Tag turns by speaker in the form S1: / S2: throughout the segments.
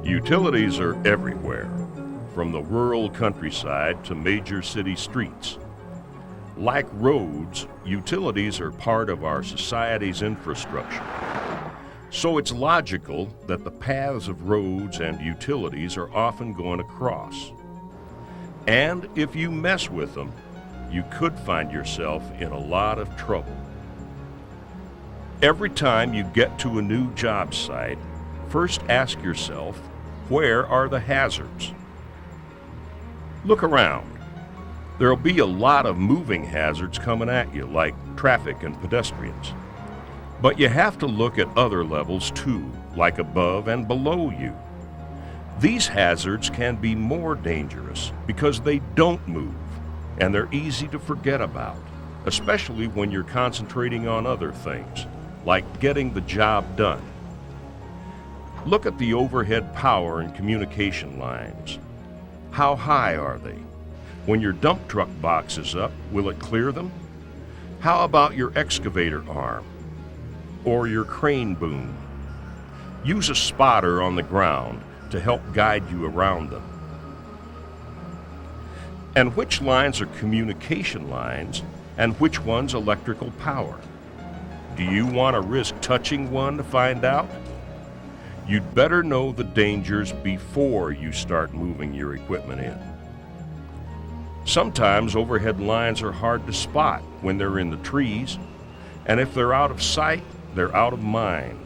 S1: Utilities are everywhere, from the rural countryside to major city streets. Like roads, utilities are part of our society's infrastructure. So it's logical that the paths of roads and utilities are often going across. And if you mess with them, you could find yourself in a lot of trouble. Every time you get to a new job site, first ask yourself, where are the hazards? Look around. There'll be a lot of moving hazards coming at you, like traffic and pedestrians. But you have to look at other levels too, like above and below you. These hazards can be more dangerous because they don't move, and they're easy to forget about, especially when you're concentrating on other things, like getting the job done. Look at the overhead power and communication lines. How high are they? When your dump truck box is up, will it clear them? How about your excavator arm or your crane boom? Use a spotter on the ground to help guide you around them. And which lines are communication lines and which one's electrical power? Do you want to risk touching one to find out? You'd better know the dangers before you start moving your equipment in. Sometimes overhead lines are hard to spot when they're in the trees, and if they're out of sight, they're out of mind.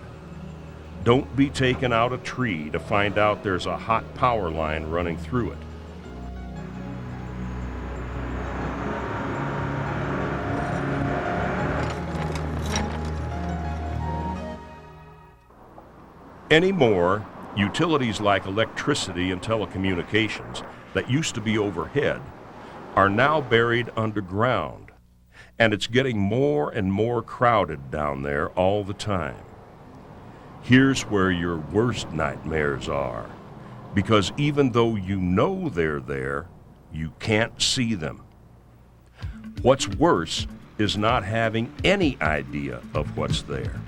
S1: Don't be taking out a tree to find out there's a hot power line running through it. Anymore, utilities like electricity and telecommunications that used to be overhead are now buried underground, and it's getting more and more crowded down there all the time. Here's where your worst nightmares are, because even though you know they're there, you can't see them. What's worse is not having any idea of what's there.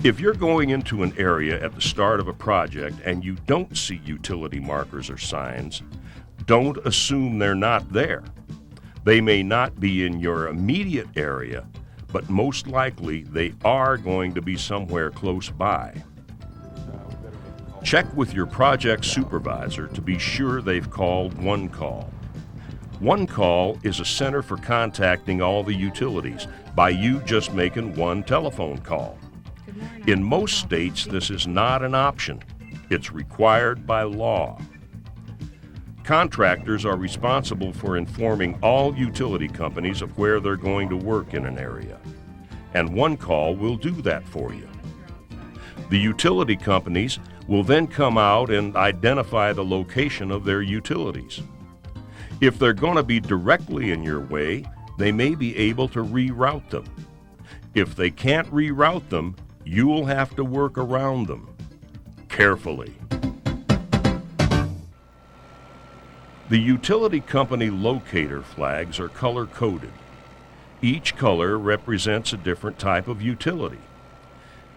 S1: If you're going into an area at the start of a project and you don't see utility markers or signs, don't assume they're not there. They may not be in your immediate area, but most likely they are going to be somewhere close by. Check with your project supervisor to be sure they've called One Call. One Call is a center for contacting all the utilities by you just making one telephone call. In most states, this is not an option. It's required by law. Contractors are responsible for informing all utility companies of where they're going to work in an area, and One Call will do that for you. The utility companies will then come out and identify the location of their utilities. If they're going to be directly in your way, they may be able to reroute them. If they can't reroute them, you'll have to work around them carefully. The utility company locator flags are color-coded. Each color represents a different type of utility.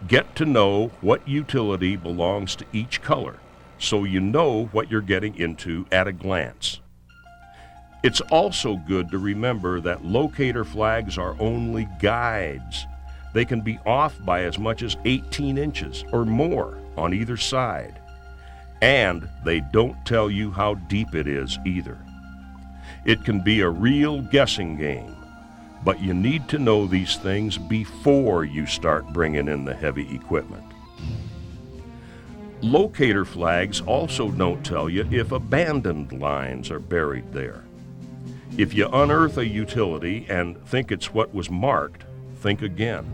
S1: Get to know what utility belongs to each color, so you know what you're getting into at a glance. It's also good to remember that locator flags are only guides. They can be off by as much as 18 inches or more on either side. And they don't tell you how deep it is either. It can be a real guessing game, but you need to know these things before you start bringing in the heavy equipment. Locator flags also don't tell you if abandoned lines are buried there. If you unearth a utility and think it's what was marked, think again.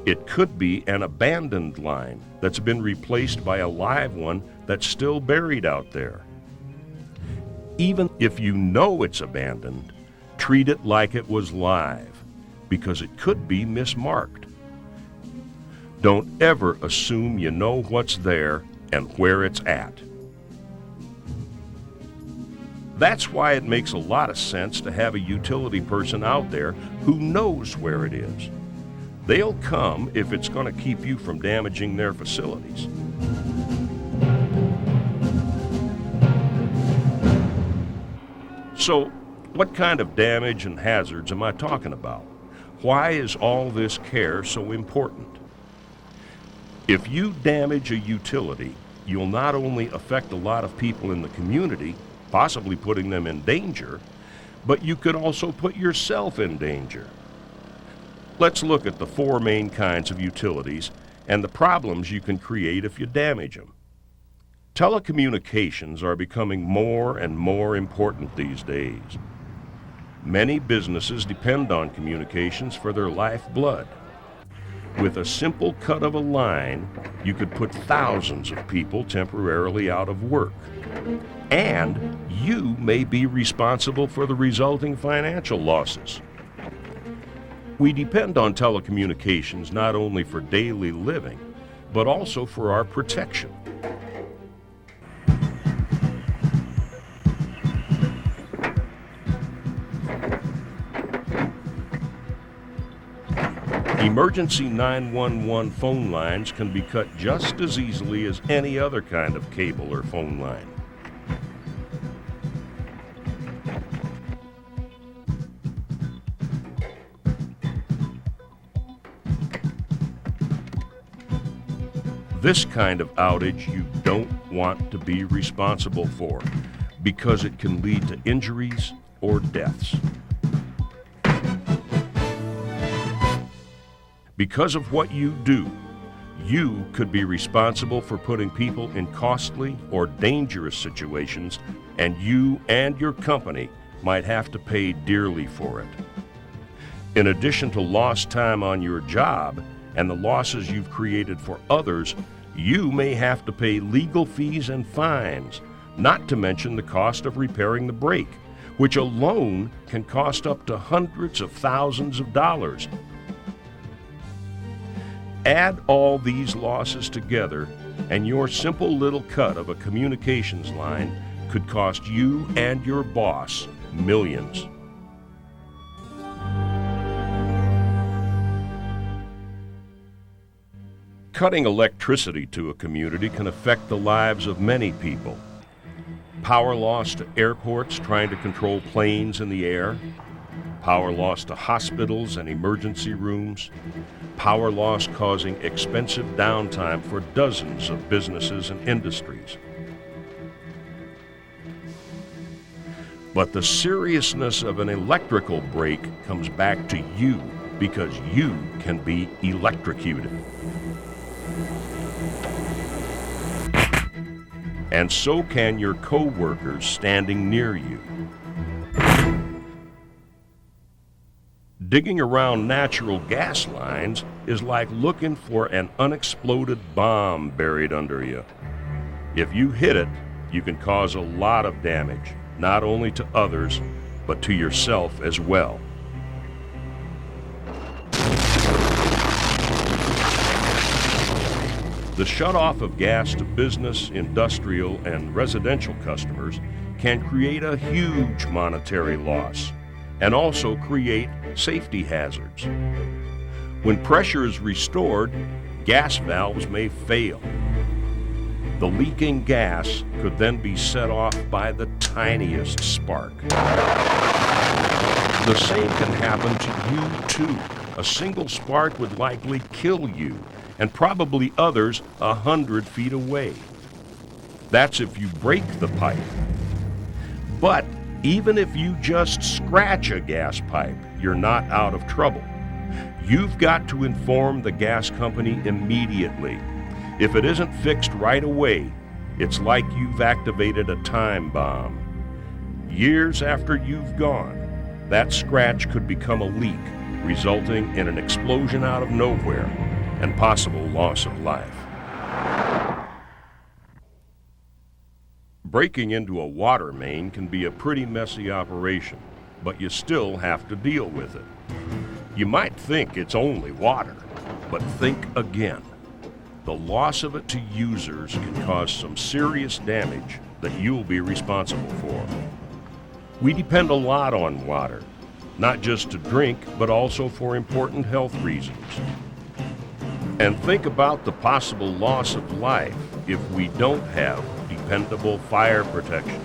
S1: It could be an abandoned line that's been replaced by a live one that's still buried out there. Even if you know it's abandoned, treat it like it was live, because it could be mismarked. Don't ever assume you know what's there and where it's at. That's why it makes a lot of sense to have a utility person out there who knows where it is. They'll come if it's going to keep you from damaging their facilities. So, what kind of damage and hazards am I talking about? Why is all this care so important? If you damage a utility, you'll not only affect a lot of people in the community, possibly putting them in danger, but you could also put yourself in danger. Let's look at the four main kinds of utilities and the problems you can create if you damage them. Telecommunications are becoming more and more important these days. Many businesses depend on communications for their lifeblood. With a simple cut of a line, you could put thousands of people temporarily out of work. And you may be responsible for the resulting financial losses. We depend on telecommunications not only for daily living, but also for our protection. Emergency 911 phone lines can be cut just as easily as any other kind of cable or phone line. This kind of outage you don't want to be responsible for because it can lead to injuries or deaths. Because of what you do, you could be responsible for putting people in costly or dangerous situations, and you and your company might have to pay dearly for it. In addition to lost time on your job and the losses you've created for others, you may have to pay legal fees and fines, not to mention the cost of repairing the break, which alone can cost up to hundreds of thousands of dollars. Add all these losses together, and your simple little cut of a communications line could cost you and your boss millions. Cutting electricity to a community can affect the lives of many people. Power loss to airports trying to control planes in the air, power loss to hospitals and emergency rooms, power loss causing expensive downtime for dozens of businesses and industries. But the seriousness of an electrical break comes back to you because you can be electrocuted. And so can your co-workers standing near you. Digging around natural gas lines is like looking for an unexploded bomb buried under you. If you hit it, you can cause a lot of damage, not only to others, but to yourself as well. The shutoff of gas to business, industrial, and residential customers can create a huge monetary loss and also create safety hazards. When pressure is restored, gas valves may fail. The leaking gas could then be set off by the tiniest spark. The same can happen to you too. A single spark would likely kill you and probably others 100 feet away. That's if you break the pipe. But even if you just scratch a gas pipe, you're not out of trouble. You've got to inform the gas company immediately. If it isn't fixed right away, it's like you've activated a time bomb. Years after you've gone, that scratch could become a leak, resulting in an explosion out of nowhere and possible loss of life. Breaking into a water main can be a pretty messy operation, but you still have to deal with it. You might think it's only water, but think again. The loss of it to users can cause some serious damage that you'll be responsible for. We depend a lot on water, not just to drink, but also for important health reasons. And think about the possible loss of life if we don't have dependable fire protection.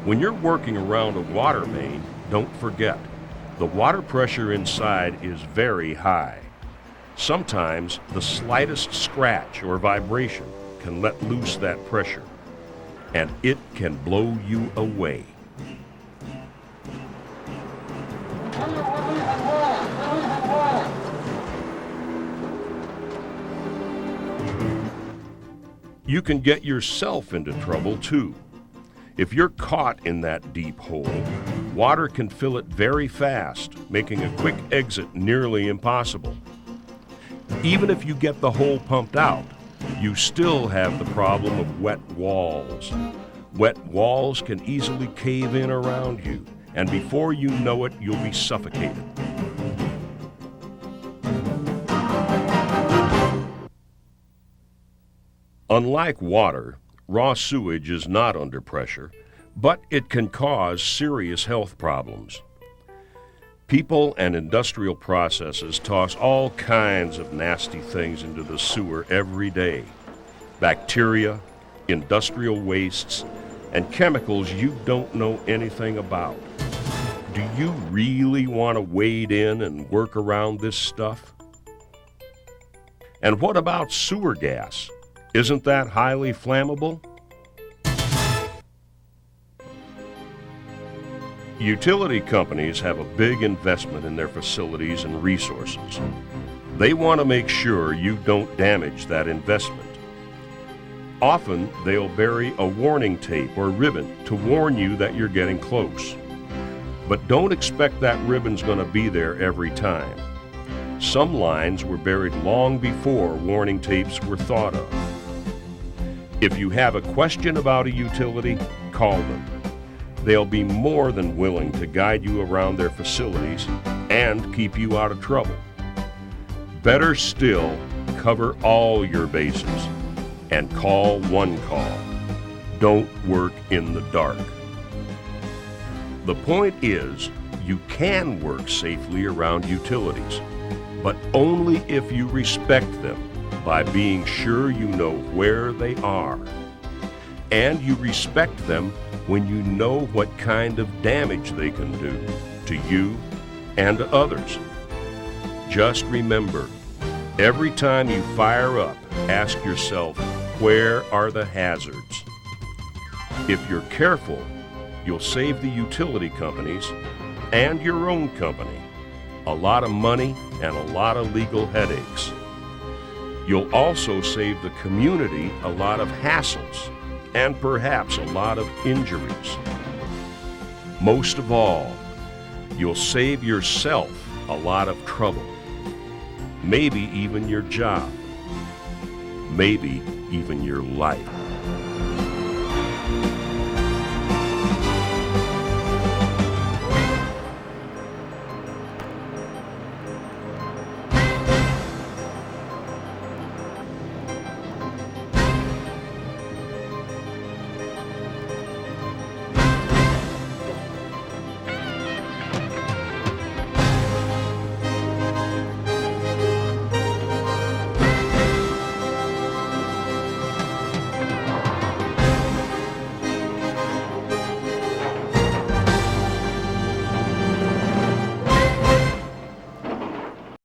S1: When you're working around a water main, don't forget, the water pressure inside is very high. Sometimes the slightest scratch or vibration can let loose that pressure, and it can blow you away. You can get yourself into trouble too. If you're caught in that deep hole, water can fill it very fast, making a quick exit nearly impossible. Even if you get the hole pumped out, you still have the problem of wet walls. Wet walls can easily cave in around you, and before you know it, you'll be suffocated. Unlike water, raw sewage is not under pressure, but it can cause serious health problems. People and industrial processes toss all kinds of nasty things into the sewer every day. Bacteria, industrial wastes, and chemicals you don't know anything about. Do you really want to wade in and work around this stuff? And what about sewer gas? Isn't that highly flammable? Utility companies have a big investment in their facilities and resources. They want to make sure you don't damage that investment. Often, they'll bury a warning tape or ribbon to warn you that you're getting close. But don't expect that ribbon's going to be there every time. Some lines were buried long before warning tapes were thought of. If you have a question about a utility, call them. They'll be more than willing to guide you around their facilities and keep you out of trouble. Better still, cover all your bases and call one call. Don't work in the dark. The point is, you can work safely around utilities, but only if you respect them by being sure you know where they are. And you respect them when you know what kind of damage they can do to you and to others. Just remember, every time you fire up, ask yourself, where are the hazards? If you're careful, you'll save the utility companies and your own company a lot of money and a lot of legal headaches. You'll also save the community a lot of hassles and perhaps a lot of injuries. Most of all, you'll save yourself a lot of trouble, maybe even your job, maybe even your life.